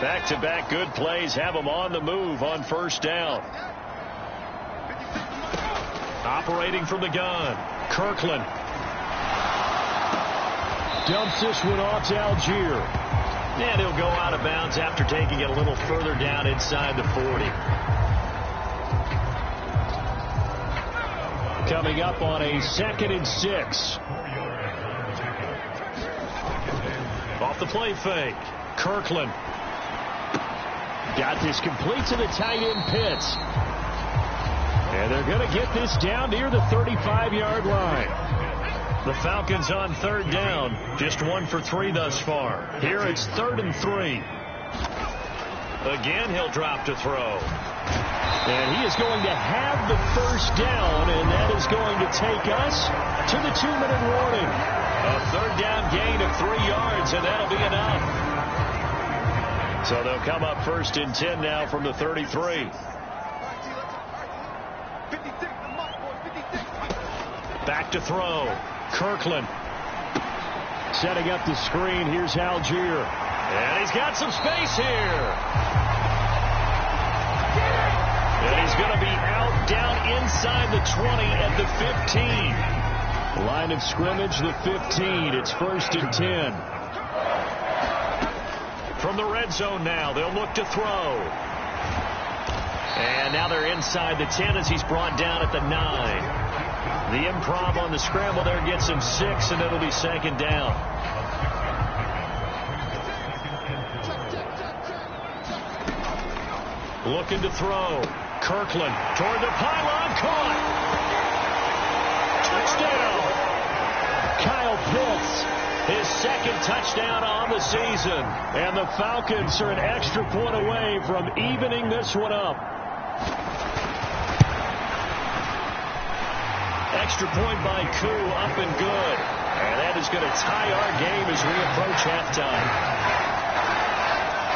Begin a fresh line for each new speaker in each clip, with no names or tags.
Back-to-back good plays have them on the move on first down. Operating from the gun, Kirkland. Dumps this one off to Algier. And he'll go out of bounds after taking it a little further down inside the 40. Coming up on a 2nd and 6. Off the play fake, Kirkland. Got this complete to the tight end Pitts. And they're going to get this down near the 35-yard line. The Falcons on 3rd down. Just 1 for 3 thus far. Here it's 3rd and 3. Again, he'll drop to throw. And he is going to have the first down, and that is going to take us to the 2-minute warning. A 3rd down gain of 3 yards, and that'll be enough. So they'll come up 1st and 10 now from the 33. Back to throw. Kirkland. Setting up the screen. Here's Algier. And he's got some space here. And he's going to be out down inside the 20 at the 15. Line of scrimmage, the 15. It's 1st and 10. From the red zone now, they'll look to throw. And now they're inside the 10 as he's brought down at the 9. The improv on the scramble there gets him 6, and it'll be 2nd down. Looking to throw. Kirkland toward the pylon. Caught. Touchdown. Kyle Pitts. His 2nd touchdown on the season. And the Falcons are an extra point away from evening this one up. Extra point by Koo, up and good. And that is going to tie our game as we approach halftime.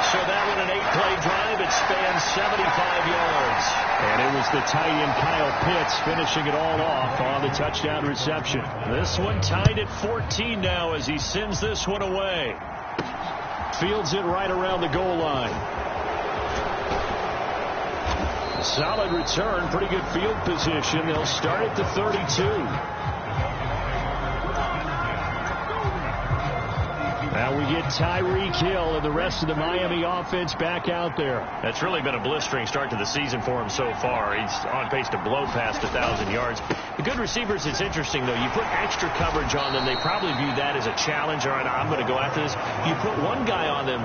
So that one, an 8-play drive. It spans 75 yards. And it was the tight end Kyle Pitts finishing it all off on the touchdown reception. This one tied at 14 now as he sends this one away. Fields it right around the goal line. Solid return, pretty good field position. They'll start at the 32. Now we get Tyreek Hill and the rest of the Miami offense back out there. That's really been a blistering start to the season for him so far. He's on pace to blow past 1,000 yards. The good receivers, it's interesting, though. You put extra coverage on them, they probably view that as a challenge. All right, I'm going to go after this. You put one guy on them,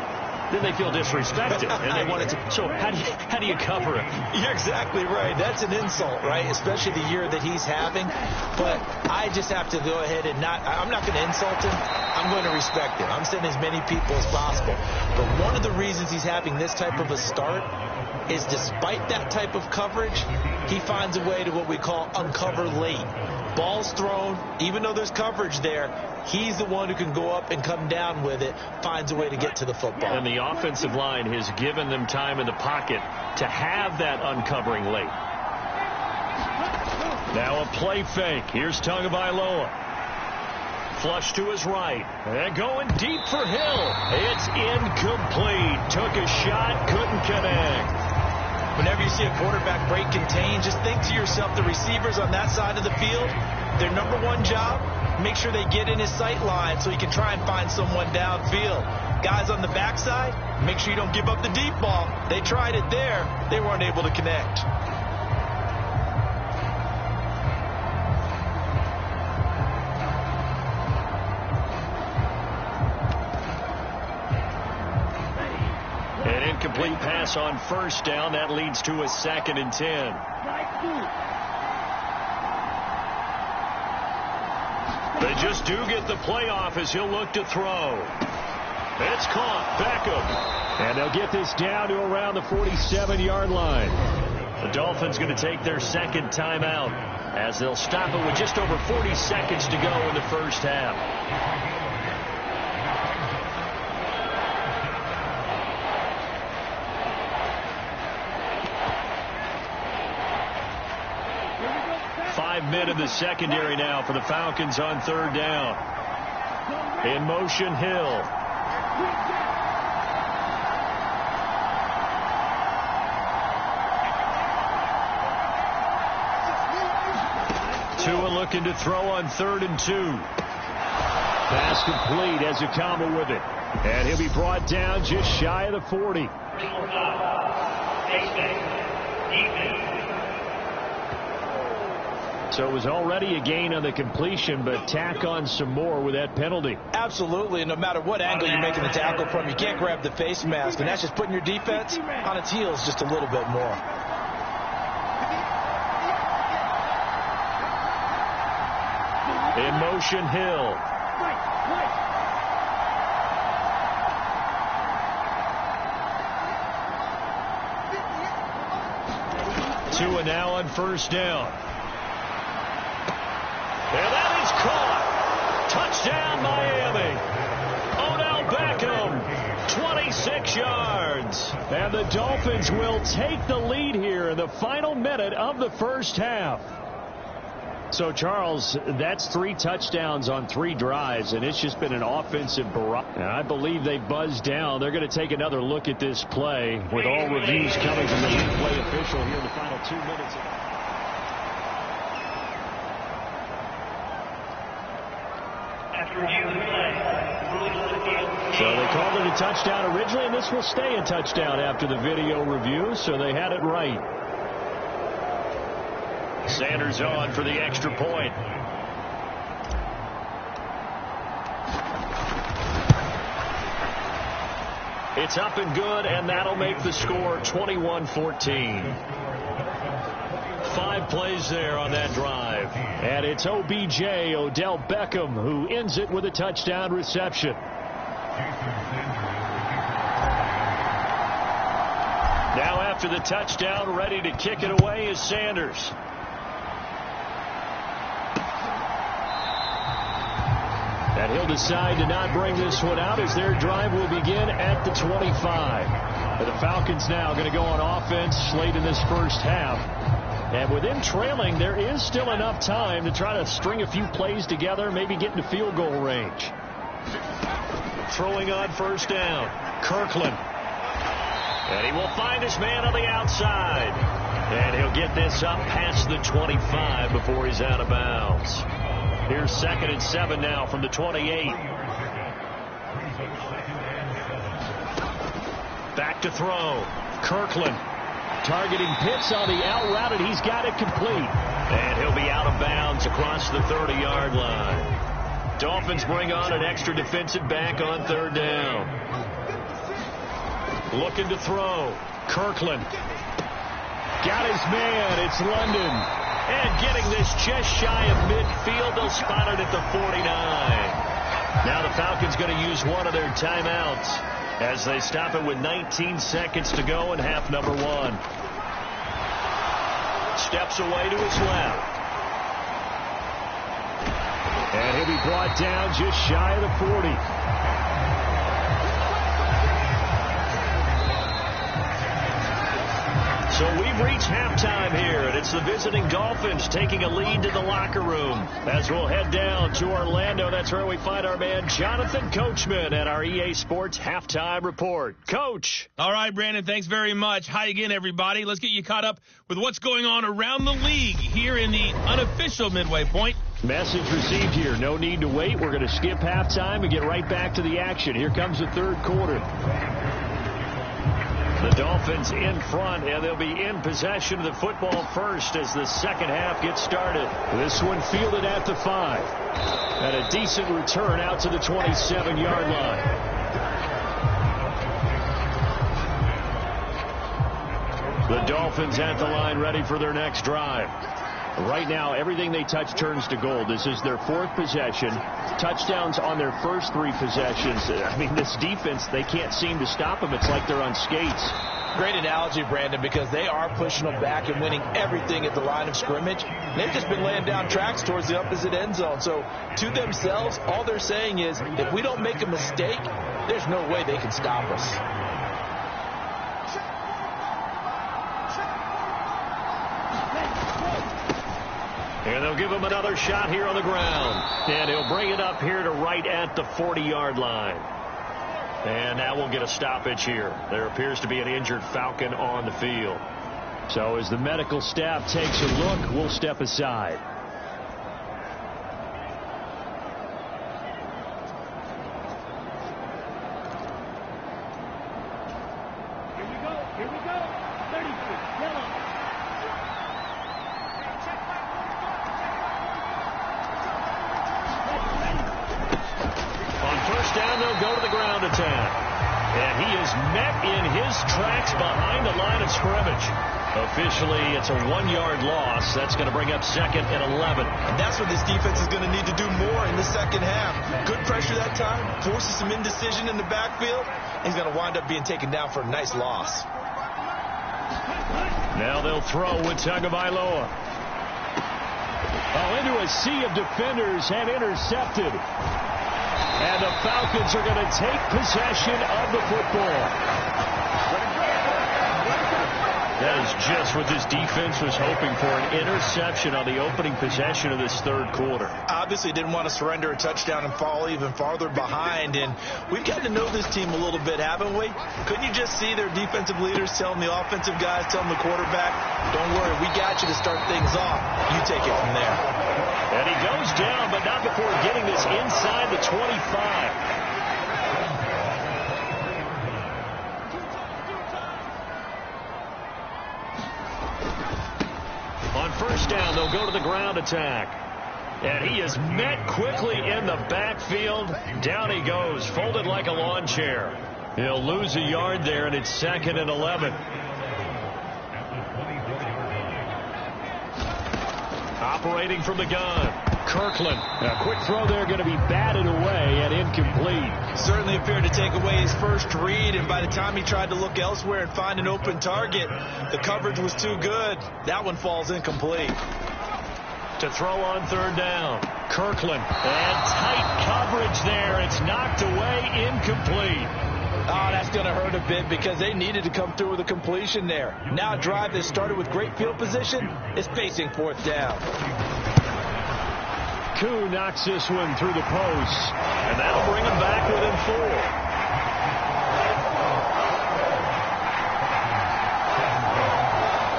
then they feel disrespected, and they want it to. So how do you cover it?
You're exactly right. That's an insult, right? Especially the year that he's having. But I just have to go ahead and I'm not going to insult him. I'm going to respect him. I'm sending as many people as possible. But one of the reasons he's having this type of a start is despite that type of coverage, he finds a way to what we call uncover late. Ball's thrown, even though there's coverage there, he's the one who can go up and come down with it, finds a way to get to the football.
And the offensive line has given them time in the pocket to have that uncovering late. Now a play fake. Here's Tagovailoa. Flush to his right. And going deep for Hill. It's incomplete. Took a shot, couldn't connect.
Whenever you see a quarterback break contain, just think to yourself, the receivers on that side of the field, their number one job, make sure they get in his sight line so he can try and find someone downfield. Guys on the backside, make sure you don't give up the deep ball. They tried it there. They weren't able to connect.
An incomplete pass on first down. That leads to a 2nd and 10. They just do get the playoff as he'll look to throw. It's caught. Beckham. And they'll get this down to around the 47-yard line. The Dolphins going to take their 2nd timeout as they'll stop it with just over 40 seconds to go in the first half. Men in the secondary now for the Falcons on 3rd down. In motion, Hill. Looking to throw on 3rd and 2. Pass complete as Akama with it. And he'll be brought down just shy of the 40. So it was already a gain on the completion, but tack on some more with that penalty.
Absolutely. No matter what angle you're making the tackle from, you can't grab the face mask, and that's just putting your defense on its heels just a little bit more.
In motion, Hill. Two and now on 1st down. And that is caught. Touchdown, Miami. Odell Beckham, 26 yards. And the Dolphins will take the lead here in the final minute of the 1st half. So, Charles, that's 3 touchdowns on 3 drives, and it's just been an offensive barrage. And I believe they buzzed down. They're going to take another look at this play with all reviews coming from the replay official here in the final 2 minutes. So they called it a touchdown originally, and this will stay a touchdown after the video review, so they had it right. Sanders on for the extra point. It's up and good, and that'll make the score 21-14. 5 plays there on that drive. And it's OBJ, Odell Beckham, who ends it with a touchdown reception. Now after the touchdown, ready to kick it away is Sanders. And he'll decide to not bring this one out as their drive will begin at the 25. And the Falcons now going to go on offense late in this 1st half. And with them trailing, there is still enough time to try to string a few plays together, maybe get into field goal range. Throwing on 1st down, Kirkland. And he will find his man on the outside. And he'll get this up past the 25 before he's out of bounds. Here's 2nd and 7 now from the 28. Back to throw. Kirkland targeting Pitts on the out route, and he's got it complete. And he'll be out of bounds across the 30-yard line. Dolphins bring on an extra defensive back on 3rd down. Looking to throw. Kirkland. Got his man. It's London. And getting this just shy of midfield, they'll spot it at the 49. Now the Falcons going to use one of their timeouts as they stop it with 19 seconds to go in half number 1. Steps away to his left. And he'll be brought down just shy of the 40. So we've reached halftime here, and it's the visiting Dolphins taking a lead to the locker room. As we'll head down to Orlando, that's where we find our man Jonathan Coachman at our EA Sports Halftime Report. Coach.
All right, Brandon, thanks very much. Hi again, everybody. Let's get you caught up with what's going on around the league here in the unofficial midway point.
Message received here. No need to wait. We're going to skip halftime and get right back to the action. Here comes the 3rd quarter. The Dolphins in front, and they'll be in possession of the football first as the 2nd half gets started. This one fielded at the 5. And a decent return out to the 27-yard line. The Dolphins at the line ready for their next drive. Right now, everything they touch turns to gold. This is their 4th possession. Touchdowns on their first 3 possessions. I mean, this defense, they can't seem to stop them. It's like they're on skates.
Great analogy, Brandon, because they are pushing them back and winning everything at the line of scrimmage. They've just been laying down tracks towards the opposite end zone. So to themselves, all they're saying is, if we don't make a mistake, there's no way they can stop us.
And they'll give him another shot here on the ground. And he'll bring it up here to right at the 40-yard line. And now we'll get a stoppage here. There appears to be an injured Falcon on the field. So as the medical staff takes a look, we'll step aside. On first down, they'll go to the ground attack. And he is met in his tracks behind the line of scrimmage. Officially, it's a 1-yard loss. That's going to bring up 2nd and 11.
And that's what this defense is going to need to do more in the second half. Good pressure that time, forces some indecision in the backfield. He's going to wind up being taken down for a nice loss.
Now they'll throw with Tagovailoa. Into a sea of defenders and intercepted. And the Falcons are going to take possession of the football. That is just what this defense was hoping for, an interception on the opening possession of this third quarter.
Obviously didn't want to surrender a touchdown and fall even farther behind. And we've gotten to know this team a little bit, haven't we? Couldn't you just see their defensive leaders telling the offensive guys, telling the quarterback, don't worry, we got you to start things off. You take it from there.
And he goes down, but not before getting this inside the 25. On first down, they'll go to the ground attack. And he is met quickly in the backfield. Down he goes, folded like a lawn chair. He'll lose a yard there, and it's 2nd and 11. Operating from the gun, Kirkland. A quick throw there, going to be batted away and incomplete.
Certainly appeared to take away his first read, and by the time he tried to look elsewhere and find an open target, the coverage was too good. That one falls incomplete.
To throw on third down, Kirkland. And tight coverage there. It's knocked away, incomplete.
Oh, that's going to hurt a bit because they needed to come through with a completion there. Now a drive that started with great field position is facing 4th down.
Koo knocks this one through the post, and that'll bring him back within 4.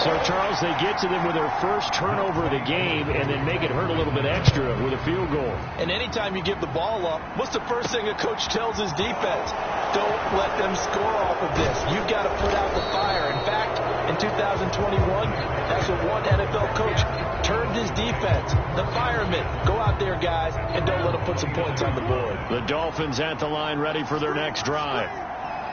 So, Charles, they get to them with their first turnover of the game and then make it hurt a little bit extra with a field goal.
And anytime you give the ball up, what's the first thing a coach tells his defense? Don't let them score off of this. You've got to put out the fire. In fact, in 2021, that's what one NFL coach termed his defense. The firemen. Go out there, guys, and don't let them put some points on the board.
The Dolphins at the line ready for their next drive.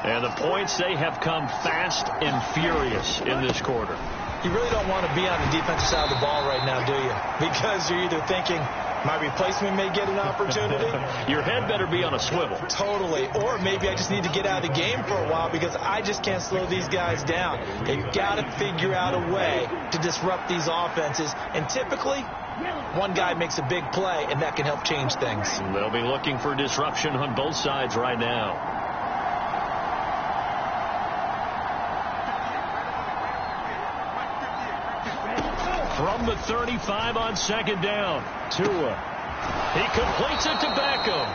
And the points, they have come fast and furious in this quarter.
You really don't want to be on the defensive side of the ball right now, do you? Because you're either thinking, my replacement may get an opportunity.
Your head better be on a swivel.
Totally. Or maybe I just need to get out of the game for a while because I just can't slow these guys down. They've got to figure out a way to disrupt these offenses. And typically, one guy makes a big play, and that can help change things.
They'll be looking for disruption on both sides right now. From the 35 on 2nd down, Tua. He completes it to Beckham.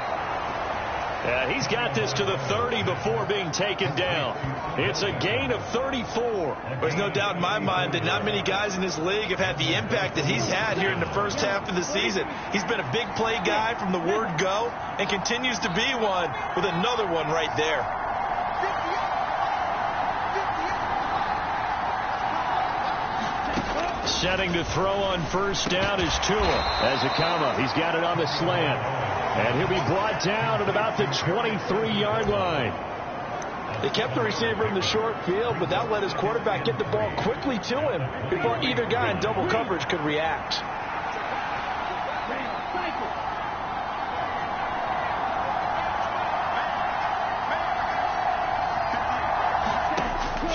He's got this to the 30 before being taken down. It's a gain of 34.
There's no doubt in my mind that not many guys in this league have had the impact that he's had here in the first half of the season. He's been a big play guy from the word go and continues to be one with another one right there.
Setting to throw on first down is Tua. As a comma, he's got it on the slant. And he'll be brought down at about the 23-yard line.
They kept the receiver in the short field, but that let his quarterback get the ball quickly to him before either guy in double coverage could react.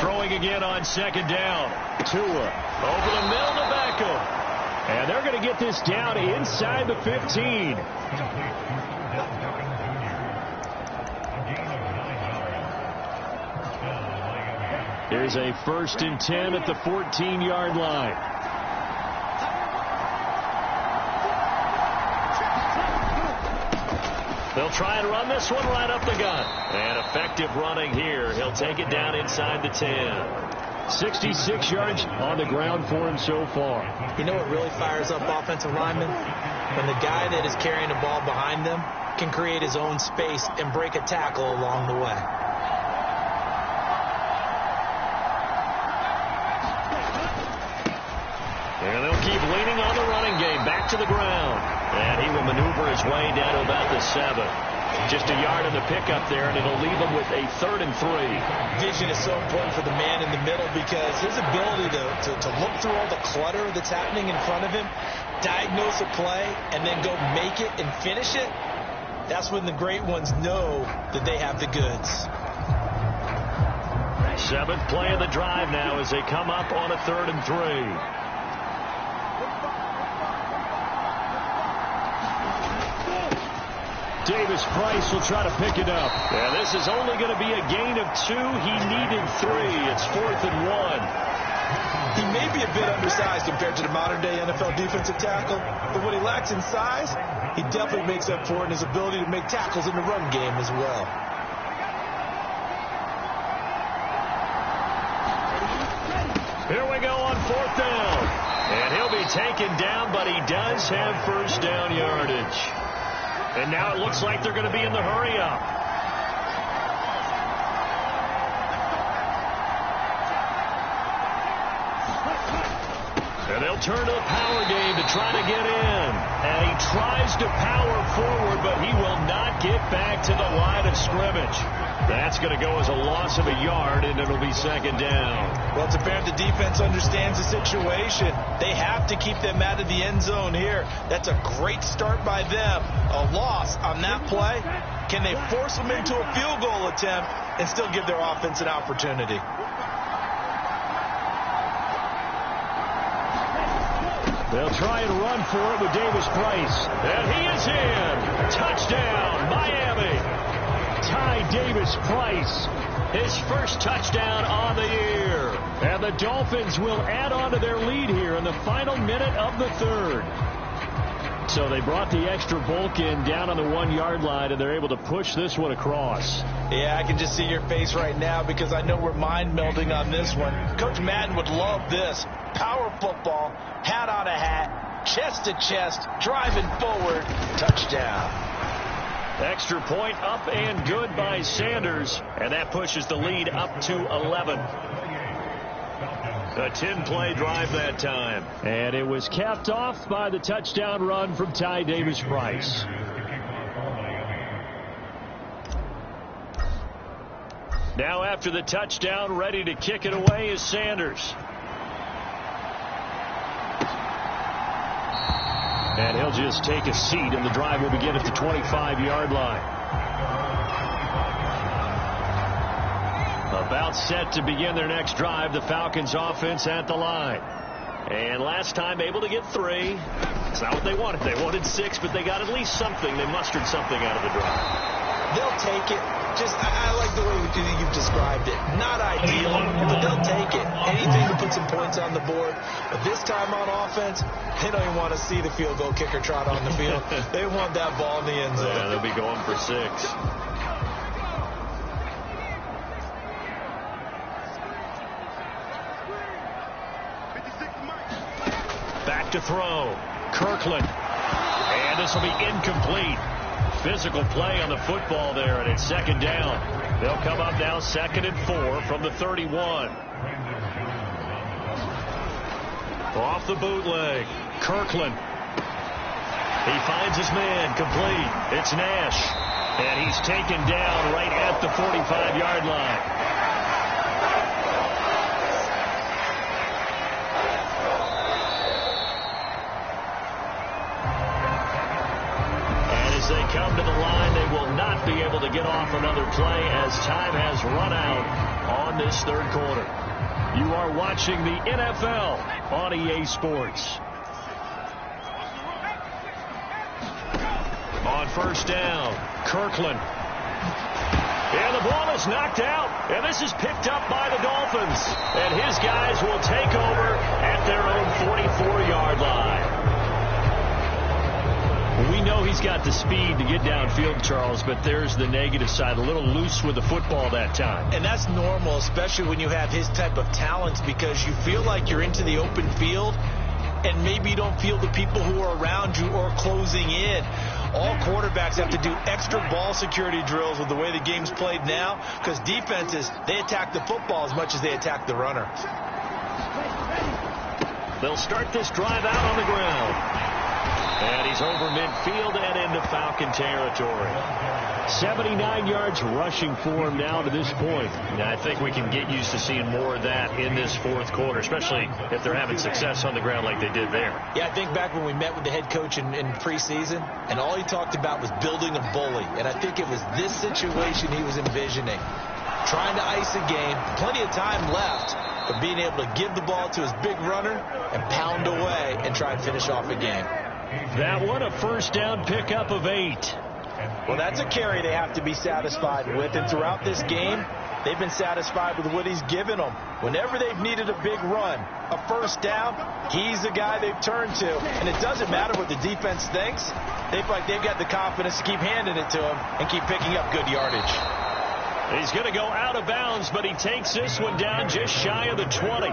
Throwing again on 2nd down. Tua over the middle to Beckham. And they're going to get this down inside the 15. Here's a 1st and 10 at the 14-yard line. They'll try and run this one right up the gut. And effective running here. He'll take it down inside the 10. 66 yards on the ground for him so far.
You know what really fires up offensive linemen? When the guy that is carrying the ball behind them can create his own space and break a tackle along the way.
keep leaning on the running game. Back to the ground. And he will maneuver his way down to about the 7. Just a yard on the pickup there, and it'll leave him with a 3rd and 3.
Vision is so important for the man in the middle because his ability to look through all the clutter that's happening in front of him, diagnose a play, and then go make it and finish it, that's when the great ones know that they have the goods.
7th play of the drive now as they come up on a 3rd and 3. Davis Price will try to pick it up. Yeah, this is only going to be a gain of 2. He needed 3. It's 4th and 1.
He may be a bit undersized compared to the modern-day NFL defensive tackle, but what he lacks in size, he definitely makes up for it in his ability to make tackles in the run game as well.
Here we go on 4th down. And he'll be taken down, but he does have first down yardage. And now it looks like they're going to be in the hurry-up. And they'll turn to the power game to try to get in. And he tries to power forward, but he will not get back to the line of scrimmage. That's going to go as a loss of a yard, and it'll be 2nd down.
Well, it's apparent the defense understands the situation. They have to keep them out of the end zone here. That's a great start by them. A loss on that play. Can they force them into a field goal attempt and still give their offense an opportunity?
They'll try and run for it with Davis Price. And he is in. Touchdown, Miami. Ty Davis Price, his first touchdown on the year. And the Dolphins will add on to their lead here in the final minute of the 3rd. So they brought the extra bulk in down on the 1-yard line, and they're able to push this one across.
Yeah, I can just see your face right now because I know we're mind melding on this one. Coach Madden would love this. Power football, hat on a hat, chest to chest, driving forward, touchdown.
Extra point up and good by Sanders, and that pushes the lead up to 11. A 10-play drive that time. And it was capped off by the touchdown run from Ty Davis Price. Now after the touchdown, ready to kick it away is Sanders. And he'll just take a seat, and the drive will begin at the 25-yard line. About set to begin their next drive, the Falcons offense at the line. And last time able to get 3. It's not what they wanted. They wanted 6, but they got at least something. They mustered something out of the drive.
They'll take it. I like the way you've described it. Not ideal, but they'll take it. Anything to put some points on the board. But this time on offense, they don't even want to see the field goal kicker trot on the field. They want that ball in the end zone.
Yeah, they'll be going for 6. Back to throw. Kirkland. And this will be incomplete. Physical play on the football there, and it's 2nd down. They'll come up now 2nd and 4 from the 31. Off the bootleg. Kirkland. He finds his man, complete. It's Nash. And he's taken down right at the 45-yard line. They come to the line, they will not be able to get off another play as time has run out on this 3rd quarter. You are watching the NFL on EA Sports. On 1st down, Kirkland. And the ball is knocked out, and this is picked up by the Dolphins. And his guys will take over at their own 44-yard line. We know he's got the speed to get downfield, Charles, but there's the negative side. A little loose with the football that time.
And that's normal, especially when you have his type of talents, because you feel like you're into the open field, and maybe you don't feel the people who are around you or closing in. All quarterbacks have to do extra ball security drills with the way the game's played now, because defenses, they attack the football as much as they attack the runner.
They'll start this drive out on the ground. And he's over midfield and into Falcon territory. 79 yards rushing for him now to this point. And I think we can get used to seeing more of that in this fourth quarter, especially if they're having success on the ground like they did there.
Yeah, I think back when we met with the head coach in preseason, and all he talked about was building a bully. And I think it was this situation he was envisioning. Trying to ice a game, plenty of time left, but being able to give the ball to his big runner and pound away and try and finish off a game.
That one, a first down pickup of 8.
Well, that's a carry they have to be satisfied with, and throughout this game, they've been satisfied with what he's given them. Whenever they've needed a big run, a first down, he's the guy they've turned to. And it doesn't matter what the defense thinks. They feel like they've got the confidence to keep handing it to him and keep picking up good yardage.
He's going to go out of bounds, but he takes this one down just shy of the 20.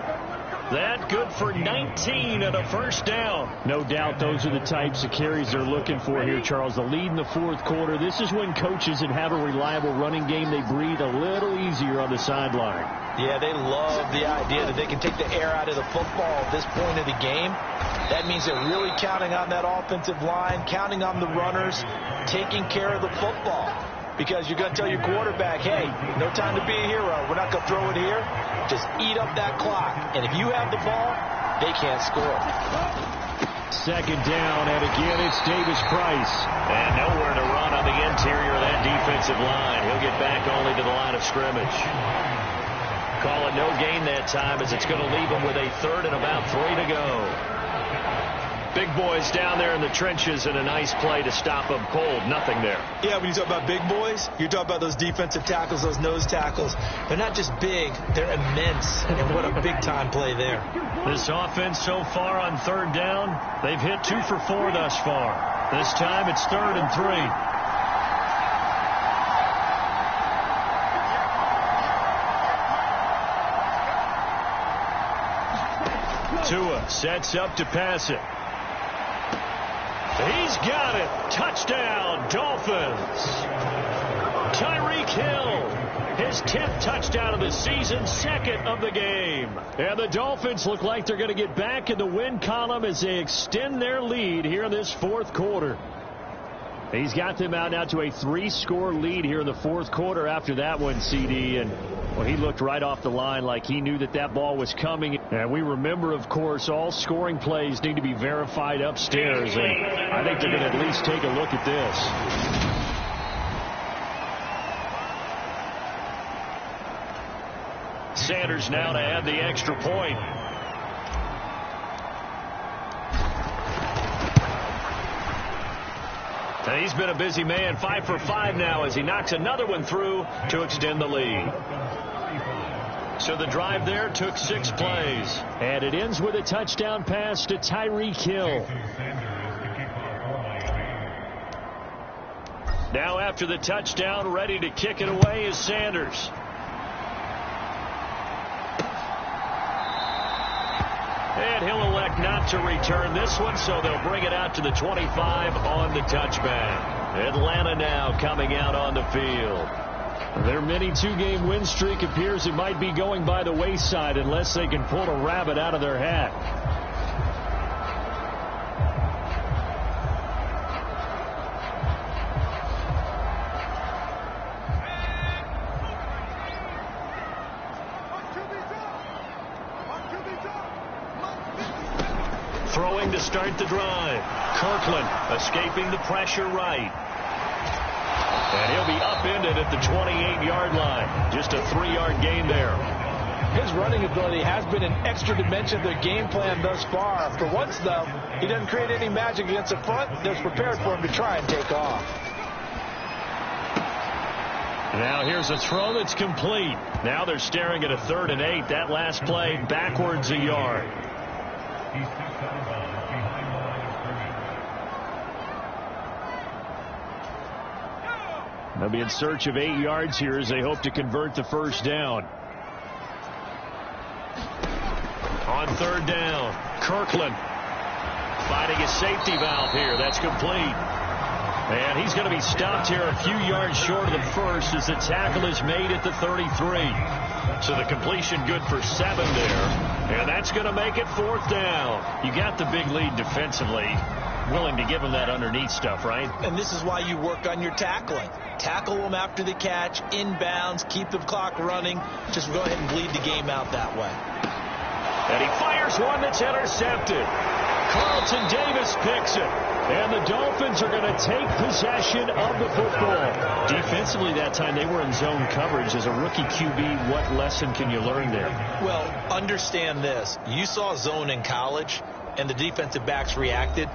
That good for 19 and a first down. No doubt those are the types of carries they're looking for here, Charles. The lead in the fourth quarter. This is when coaches that have a reliable running game, they breathe a little easier on the sideline.
Yeah, they love the idea that they can take the air out of the football at this point of the game. That means they're really counting on that offensive line, counting on the runners, taking care of the football. Because you're going to tell your quarterback, hey, no time to be a hero. We're not going to throw it here. Just eat up that clock. And if you have the ball, they can't score.
Second down, and again it's Davis Price. And nowhere to run on the interior of that defensive line. He'll get back only to the line of scrimmage. Call it no gain that time, as it's going to leave him with a third and about 3 to go. Big boys down there in the trenches, and a nice play to stop them cold. Nothing there.
Yeah, when you talk about big boys, you're talking about those defensive tackles, those nose tackles. They're not just big, they're immense. And what a big-time play there.
This offense so far on third down, they've hit 2 for 4 thus far. This time it's 3rd and 3. Tua sets up to pass it. He's got it. Touchdown, Dolphins. Tyreek Hill, his 10th touchdown of the season, 2nd of the game. And the Dolphins look like they're going to get back in the win column as they extend their lead here in this fourth quarter. He's got them out now to a 3-score lead here in the fourth quarter after that one, CD. And well, he looked right off the line like he knew that that ball was coming. And we remember, of course, all scoring plays need to be verified upstairs. And I think they're going to at least take a look at this. Sanders now to add the extra point. And he's been a busy man, 5 for 5 now as he knocks another one through to extend the lead. So the drive there took 6 plays. And it ends with a touchdown pass to Tyreek Hill. Now after the touchdown, ready to kick it away is Sanders. And he'll elect not to return this one, so they'll bring it out to the 25 on the touchback. Atlanta now coming out on the field. Their mini 2-game win streak appears it might be going by the wayside unless they can pull a rabbit out of their hat. Throwing to start the drive. Kirkland escaping the pressure right. And he'll be upended at the 28-yard line. Just a 3-yard gain there.
His running ability has been an extra dimension of their game plan thus far. For once, though, he doesn't create any magic against the front. They're prepared for him to try and take off.
Now here's a throw that's complete. Now they're staring at a 3rd and 8. That last play backwards a yard. They'll be in search of 8 yards here as they hope to convert the first down. On 3rd down, Kirkland finding a safety valve here. That's complete. And he's going to be stopped here a few yards short of the first as the tackle is made at the 33. So the completion good for 7 there. And that's going to make it 4th down. You got the big lead defensively. Willing to give them that underneath stuff, right?
And this is why you work on your tackling. Tackle them after the catch, inbounds, keep the clock running. Just go ahead and bleed the game out that way.
And he fires one that's intercepted. Carlton Davis picks it. And the Dolphins are going to take possession of the football. Defensively that time, they were in zone coverage. As a rookie QB, what lesson can you learn there?
Well, understand this. You saw zone in college, and the defensive backs reacted.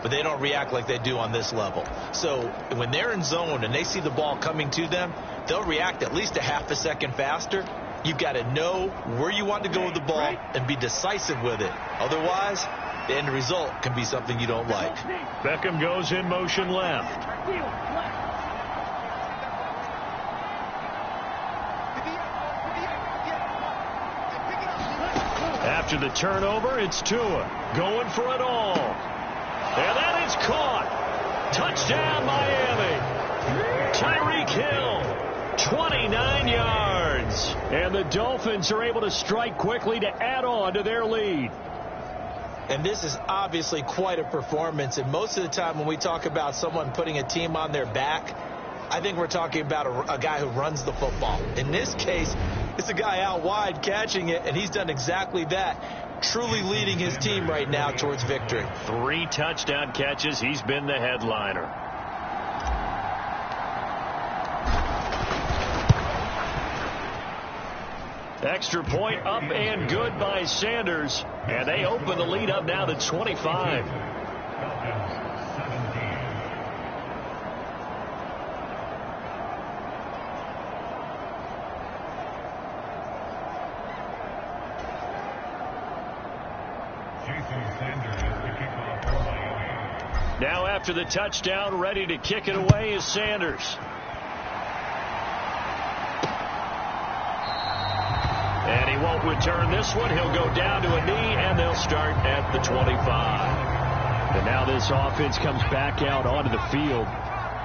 But they don't react like they do on this level. So when they're in zone and they see the ball coming to them, they'll react at least a half a second faster. You've got to know where you want to go with the ball and be decisive with it. Otherwise, the end result can be something you don't like.
Beckham goes in motion left. After the turnover, it's Tua going for it all. And that is caught. Touchdown, Miami. Tyreek Hill, 29 yards. And the Dolphins are able to strike quickly to add on to their lead.
And this is obviously quite a performance. And most of the time when we talk about someone putting a team on their back, I think we're talking about a guy who runs the football. In this case, it's a guy out wide catching it, and he's done exactly that. Truly leading his team right now towards victory.
3 touchdown catches. He's been the headliner. Extra point up and good by Sanders. And they open the lead up now to 25. Now after the touchdown, ready to kick it away is Sanders. And he won't return this one. He'll go down to a knee, and they'll start at the 25. And now this offense comes back out onto the field.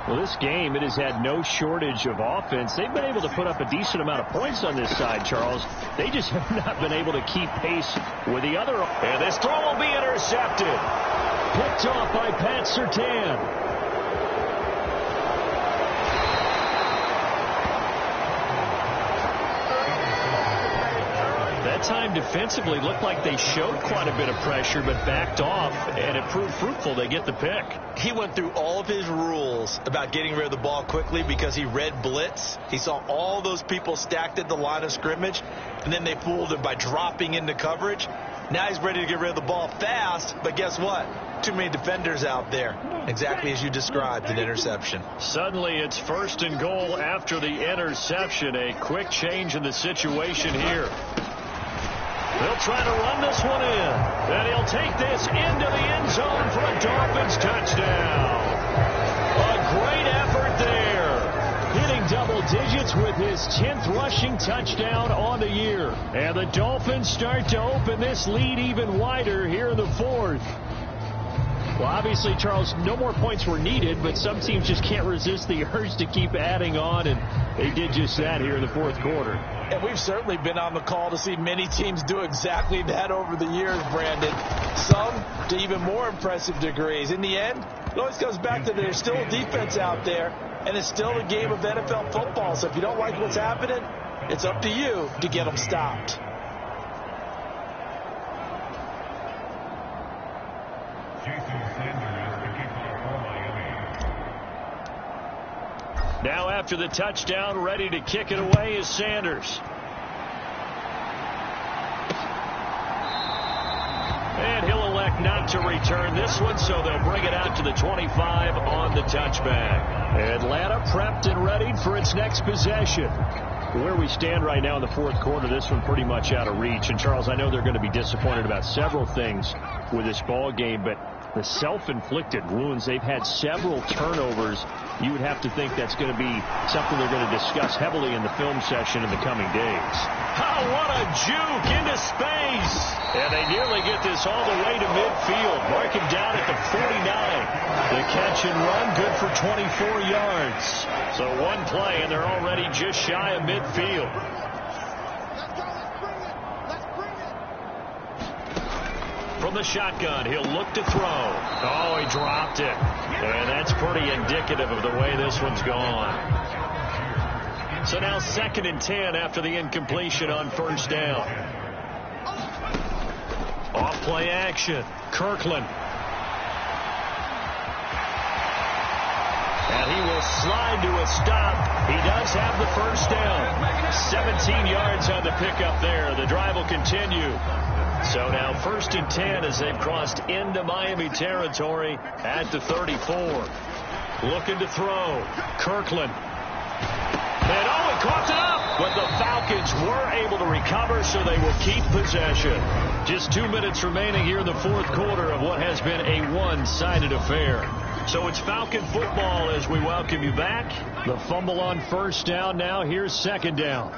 Well, this game, it has had no shortage of offense. They've been able to put up a decent amount of points on this side, Charles. They just have not been able to keep pace with the other. And this throw will be intercepted. Picked off by Pat Surtain. That time defensively looked like they showed quite a bit of pressure but backed off, and it proved fruitful. They get the pick.
He went through all of his rules about getting rid of the ball quickly because he read blitz. He saw all those people stacked at the line of scrimmage, and then they fooled him by dropping into coverage. Now he's ready to get rid of the ball fast, but guess what? Too many defenders out there. Exactly as you described, an interception.
Suddenly it's 1st and goal after the interception. A quick change in the situation here. They'll try to run this one in. And he'll take this into the end zone for a Dolphins touchdown. A great effort there. Hitting double digits with his 10th rushing touchdown on the year. And the Dolphins start to open this lead even wider here in the 4th. Well, obviously, Charles, no more points were needed, but some teams just can't resist the urge to keep adding on, and they did just that here in the 4th quarter.
And we've certainly been on the call to see many teams do exactly that over the years, Brandon. Some to even more impressive degrees. In the end, it always comes back to there's still a defense out there, and it's still a game of NFL football. So if you don't like what's happening, it's up to you to get them stopped.
Now after the touchdown, ready to kick it away is Sanders. And he'll elect not to return this one, so they'll bring it out to the 25 on the touchback. Atlanta prepped and readied for its next possession. Where we stand right now in the 4th quarter, this one pretty much out of reach. And, Charles, I know they're going to be disappointed about several things with this ball game, but the self-inflicted wounds, they've had several turnovers. You would have to think that's going to be something they're going to discuss heavily in the film session in the coming days. Oh, what a juke into space. And they nearly get this all the way to midfield. Mark him down at the 49. The catch and run, good for 24 yards. So one play, and they're already just shy of midfield. From the shotgun, he'll look to throw. Oh, he dropped it. And that's pretty indicative of the way this one's gone. So now 2nd and 10 after the incompletion on first down. Off play action. Kirkland. And he will slide to a stop. He does have the first down. 17 yards on the pickup there. The drive will continue. So now 1st and 10 as they've crossed into Miami territory at the 34. Looking to throw. Kirkland. And he caught it up. But the Falcons were able to recover, so they will keep possession. Just 2 minutes remaining here in the 4th quarter of what has been a one-sided affair. So it's Falcon football as we welcome you back. The fumble on first down now. Here's 2nd down.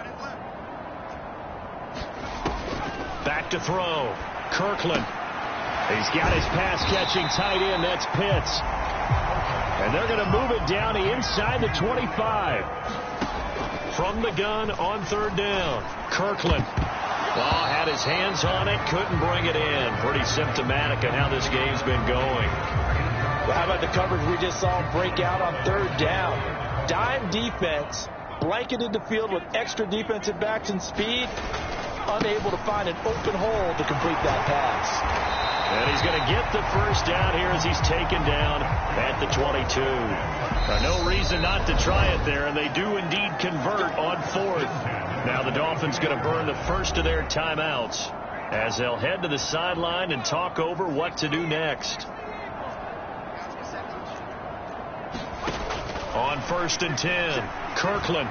Back to throw. Kirkland. He's got his pass-catching tight end. That's Pitts. And they're going to move it down inside the 25. From the gun on 3rd down. Kirkland. Well, had his hands on it. Couldn't bring it in. Pretty symptomatic of how this game's been going.
Well, how about the coverage we just saw him break out on 3rd down? Dime defense, blanketed the field with extra defensive backs and speed, unable to find an open hole to complete that pass.
And he's going to get the first down here as he's taken down at the 22. No reason not to try it there, and they do indeed convert on 4th. Now the Dolphins going to burn the first of their timeouts as they'll head to the sideline and talk over what to do next. On 1st and 10, Kirkland.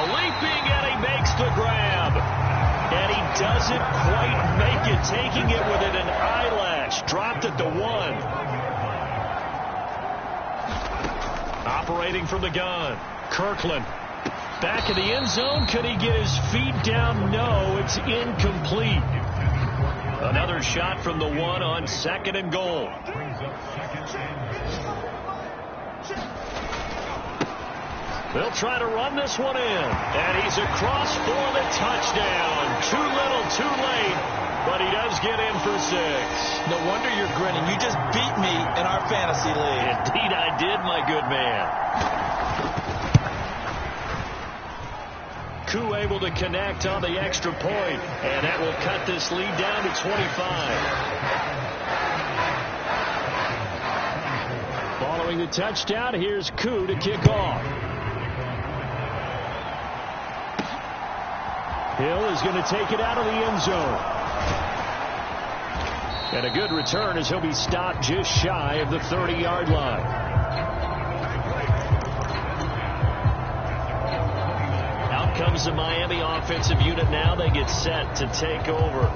Leaping, and he makes the grab. And he doesn't quite make it, taking it within an eyelash. Dropped at the 1. Operating from the gun, Kirkland. Back in the end zone. Could he get his feet down? No, it's incomplete. Another shot from the 1 on 2nd and goal. They'll try to run this one in. And he's across for the touchdown. Too little, too late. But he does get in for 6.
No wonder you're grinning. You just beat me in our fantasy league.
Indeed I did, my good man. Koo able to connect on the extra point, and that will cut this lead down to 25. Following the touchdown, here's Koo to kick off. Hill is going to take it out of the end zone. And a good return as he'll be stopped just shy of the 30-yard line. Comes the Miami offensive unit now. They get set to take over.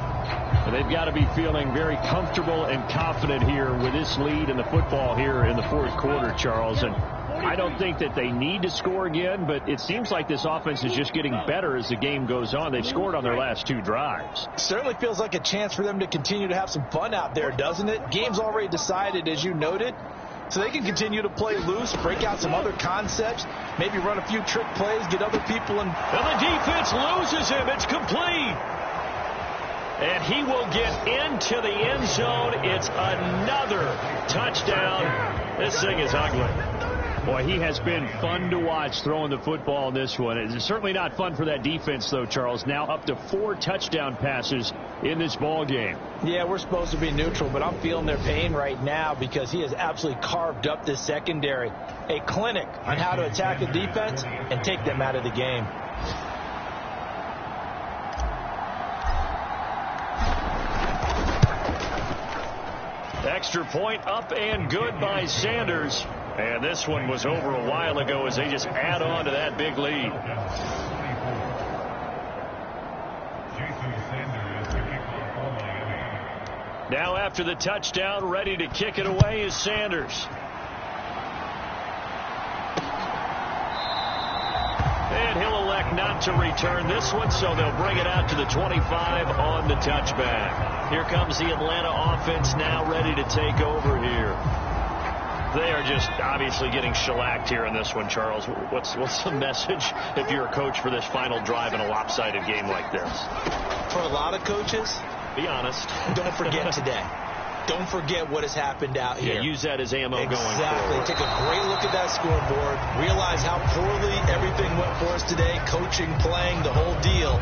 And they've got to be feeling very comfortable and confident here with this lead in the football here in the 4th quarter, Charles. And I don't think that they need to score again, but it seems like this offense is just getting better as the game goes on. They've scored on their last 2 drives.
Certainly feels like a chance for them to continue to have some fun out there, doesn't it? Game's already decided, as you noted. So they can continue to play loose, break out some other concepts, maybe run a few trick plays, get other people in.
And the defense loses him. It's complete. And he will get into the end zone. It's another touchdown. This thing is ugly. Boy, he has been fun to watch throwing the football in this one. It's certainly not fun for that defense, though, Charles. Now up to 4 touchdown passes in this ball game.
Yeah, we're supposed to be neutral, but I'm feeling their pain right now because he has absolutely carved up this secondary. A clinic on how to attack a defense and take them out of the game.
Extra point up and good by Sanders. And this one was over a while ago as they just add on to that big lead. Now after the touchdown, ready to kick it away is Sanders. And he'll elect not to return this one, so they'll bring it out to the 25 on the touchback. Here comes the Atlanta offense now ready to take over here. They are just obviously getting shellacked here in this one, Charles. What's the message if you're a coach for this final drive in a lopsided game like this?
For a lot of coaches,
be honest.
Don't forget today. Don't forget what has happened out here.
Yeah, use that as ammo going forward.
Exactly. Take a great look at that scoreboard. Realize how poorly everything went for us today. Coaching, playing, the whole deal.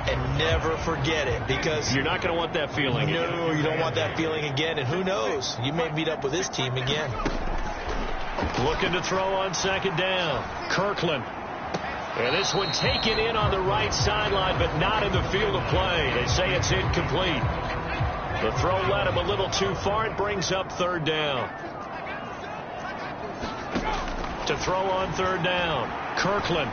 And never forget it, because
you're not going to want that feeling again.
No, you don't want that feeling again. And who knows? You may meet up with this team again.
Looking to throw on second down. Kirkland. And this one taken in on the right sideline, but not in the field of play. They say it's incomplete. The throw led him a little too far. It brings up third down. To throw on third down. Kirkland.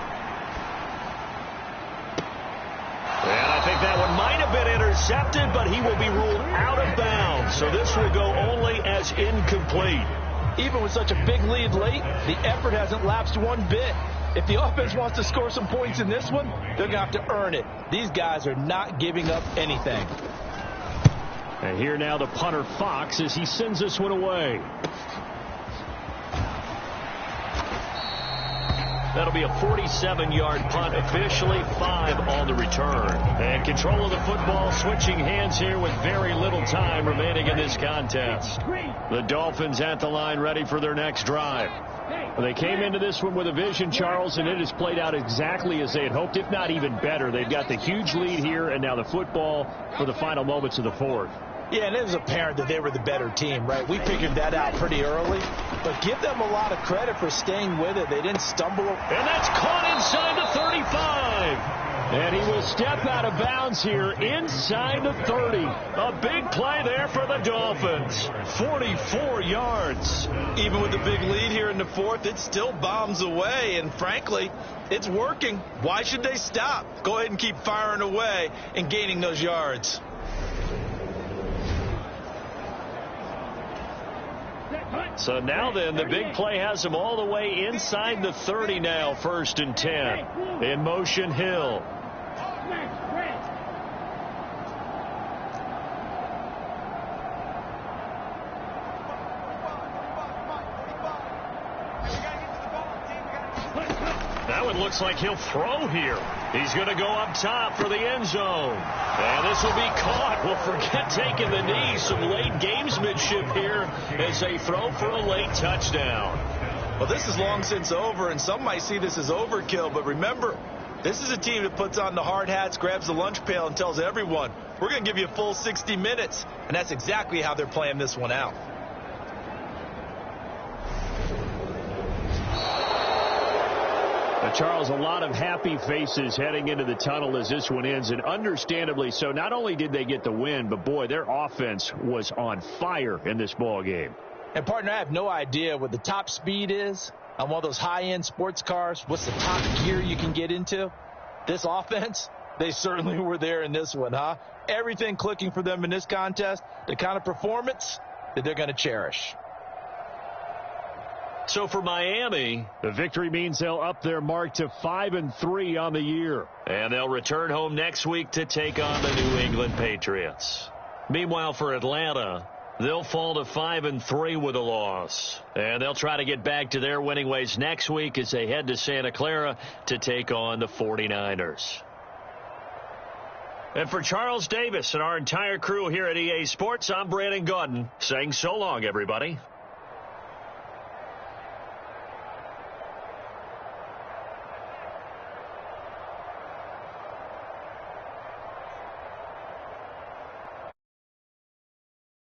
And I think that one might have been intercepted, but he will be ruled out of bounds. So this will go only as incomplete.
Even with such a big lead late, the effort hasn't lapsed one bit. If the offense wants to score some points in this one, they're going to have to earn it. These guys are not giving up anything.
And here now the punter Fox as he sends this one away. That'll be a 47-yard punt, officially 5 on the return. And control of the football switching hands here with very little time remaining in this contest. The Dolphins at the line ready for their next drive. They came into this one with a vision, Charles, and it has played out exactly as they had hoped, if not even better. They've got the huge lead here, and now the football for the final moments of the fourth.
Yeah, and it was apparent that they were the better team, right? We figured that out pretty early. But give them a lot of credit for staying with it. They didn't stumble.
And that's caught inside the 35. And he will step out of bounds here inside the 30. A big play there for the Dolphins. 44 yards.
Even with the big lead here in the fourth, it still bombs away. And frankly, it's working. Why should they stop? Go ahead and keep firing away and gaining those yards.
So now then, the big play has him all the way inside the 30 now, 1st and 10. In motion, Hill. That one looks like he'll throw here. He's going to go up top for the end zone. And this will be caught. Well, forget taking the knee. Some late gamesmanship here as they throw for a late touchdown.
Well, this is long since over, and some might see this as overkill. But remember, this is a team that puts on the hard hats, grabs the lunch pail, and tells everyone, we're going to give you a full 60 minutes. And that's exactly how they're playing this one out.
Charles, a lot of happy faces heading into the tunnel as this one ends, and understandably so. Not only did they get the win, but boy, their offense was on fire in this ball game.
And partner, I have no idea what the top speed is on one of those high-end sports cars. What's the top gear you can get into? This offense, they certainly were there in this one, huh? Everything clicking for them in this contest, the kind of performance that they're going to cherish.
So for Miami, the victory means they'll up their mark to 5-3 on the year. And they'll return home next week to take on the New England Patriots. Meanwhile, for Atlanta, they'll fall to 5-3 with a loss. And they'll try to get back to their winning ways next week as they head to Santa Clara to take on the 49ers. And for Charles Davis and our entire crew here at EA Sports, I'm Brandon Gaudin saying so long, everybody.